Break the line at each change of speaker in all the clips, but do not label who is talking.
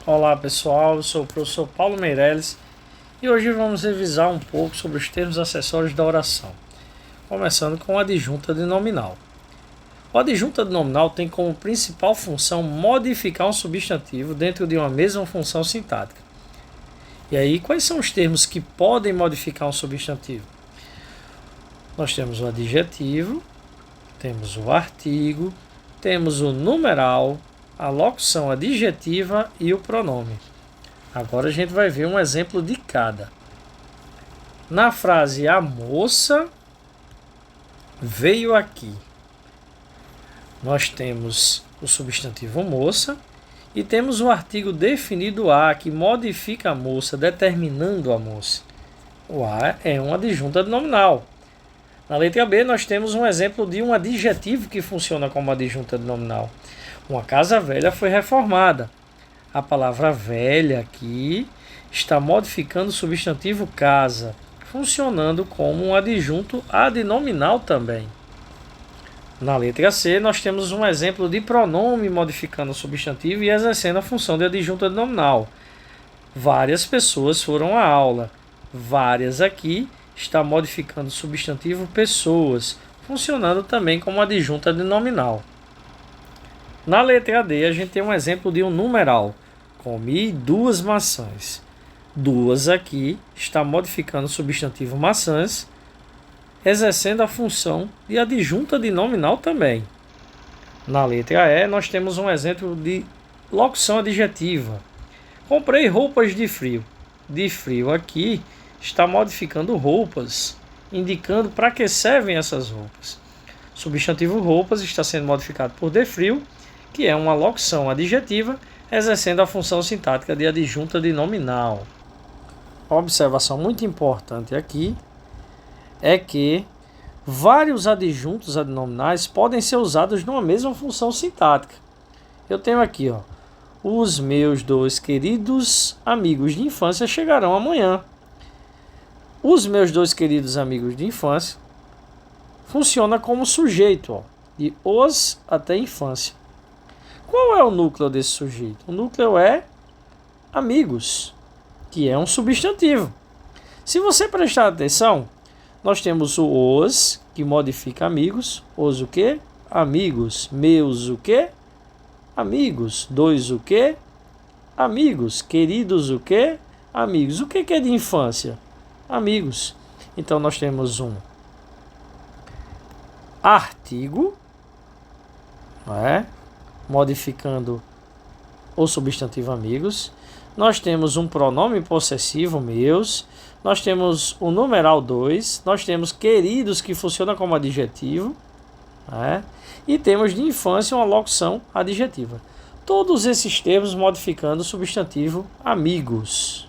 Olá pessoal, eu sou o professor Paulo Meirelles e hoje vamos revisar um pouco sobre os termos acessórios da oração, começando com a adjunta de nominal. O adjunta de nominal tem como principal função modificar um substantivo dentro de uma mesma função sintática. E aí, quais são os termos que podem modificar um substantivo? Nós temos o adjetivo, temos o artigo, temos o numeral, a locução adjetiva e o pronome. Agora a gente vai ver um exemplo de cada. Na frase a moça veio aqui, nós temos o substantivo moça e temos o artigo definido a, que modifica a moça, determinando a moça. O a é uma adjunta de nominal. Na letra B, nós temos um exemplo de um adjetivo que funciona como adjunta de nominal. Uma casa velha foi reformada. A palavra velha aqui está modificando o substantivo casa, funcionando como um adjunto adnominal também. Na letra C, nós temos um exemplo de pronome modificando o substantivo e exercendo a função de adjunta nominal. Várias pessoas foram à aula. Várias aqui está modificando o substantivo pessoas, funcionando também como adjunta de nominal. Na letra D, a gente tem um exemplo de um numeral. Comi 2 maçãs. 2 aqui está modificando o substantivo maçãs, exercendo a função de adjunta de nominal também. Na letra E, nós temos um exemplo de locução adjetiva. Comprei roupas de frio. De frio aqui está modificando roupas, indicando para que servem essas roupas. O substantivo roupas está sendo modificado por de frio, que é uma locução adjetiva, exercendo a função sintática de adjunta de nominal. Uma observação muito importante aqui é que vários adjuntos adnominais podem ser usados numa mesma função sintática. Eu tenho aqui, os meus 2 queridos amigos de infância chegarão amanhã. Os meus 2 queridos amigos de infância funciona como sujeito, de os até infância. Qual é o núcleo desse sujeito? O núcleo é amigos, que é um substantivo. Se você prestar atenção, nós temos o os, que modifica amigos. Os o quê? Amigos. Meus o quê? Amigos. 2 o quê? Amigos. Queridos o quê? Amigos. O que é de infância? Amigos. Então nós temos um artigo, modificando o substantivo amigos. Nós temos um pronome possessivo, meus. Nós temos o numeral 2. Nós temos queridos, que funciona como adjetivo. E temos de infância uma locução adjetiva. Todos esses termos modificando o substantivo amigos.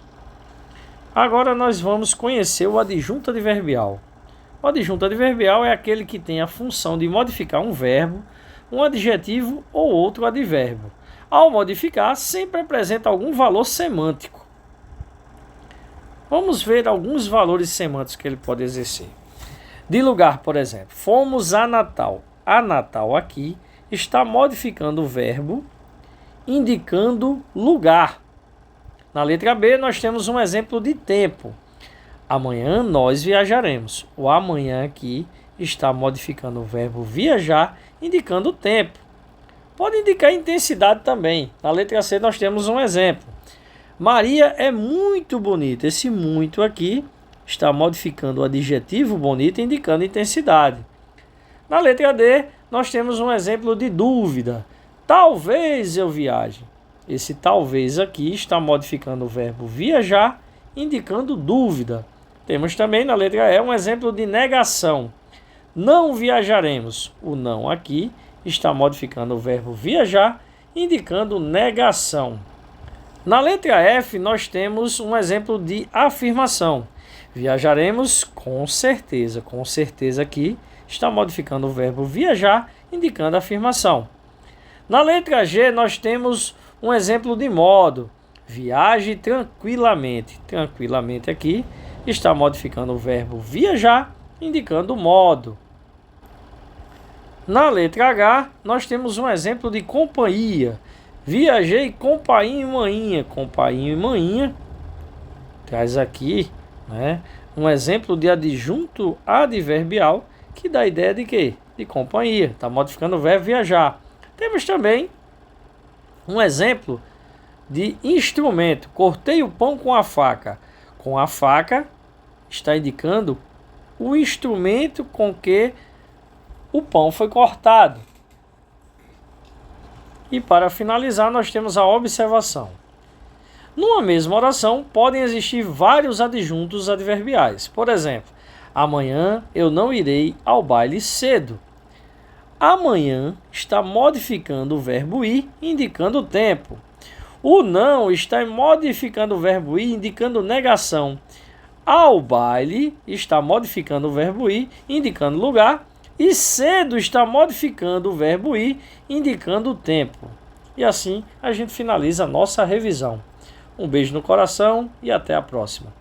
Agora nós vamos conhecer o adjunto adverbial. O adjunto adverbial é aquele que tem a função de modificar um verbo, um adjetivo ou outro advérbio. Ao modificar, sempre apresenta algum valor semântico. Vamos ver alguns valores semânticos que ele pode exercer. De lugar, por exemplo, fomos a Natal. A Natal aqui está modificando o verbo, indicando lugar. Na letra B, nós temos um exemplo de tempo. Amanhã nós viajaremos. O amanhã aqui está modificando o verbo viajar, indicando o tempo. Pode indicar intensidade também. Na letra C, nós temos um exemplo. Maria é muito bonita. Esse muito aqui está modificando o adjetivo bonita, indicando intensidade. Na letra D, nós temos um exemplo de dúvida. Talvez eu viaje. Esse talvez aqui está modificando o verbo viajar, indicando dúvida. Temos também na letra E um exemplo de negação. Não viajaremos. O não aqui está modificando o verbo viajar, indicando negação. Na letra F, nós temos um exemplo de afirmação. Viajaremos com certeza. Com certeza aqui está modificando o verbo viajar, indicando afirmação. Na letra G, nós temos um exemplo de modo. Viaje tranquilamente. Tranquilamente aqui está modificando o verbo viajar, indicando modo. Na letra H, nós temos um exemplo de companhia. Viajei com painho e maninha. Com painho e maninha. Traz aqui, né, um exemplo de adjunto adverbial que dá a ideia de quê? De companhia. Está modificando o verbo viajar. Temos também um exemplo de instrumento. Cortei o pão com a faca. Com a faca está indicando o instrumento com que o pão foi cortado. E para finalizar, nós temos a observação. Numa mesma oração, podem existir vários adjuntos adverbiais. Por exemplo, amanhã eu não irei ao baile cedo. Amanhã está modificando o verbo ir, indicando o tempo. O não está modificando o verbo ir, indicando negação. Ao baile está modificando o verbo ir, indicando lugar. E cedo está modificando o verbo ir, indicando o tempo. E assim a gente finaliza a nossa revisão. Um beijo no coração e até a próxima.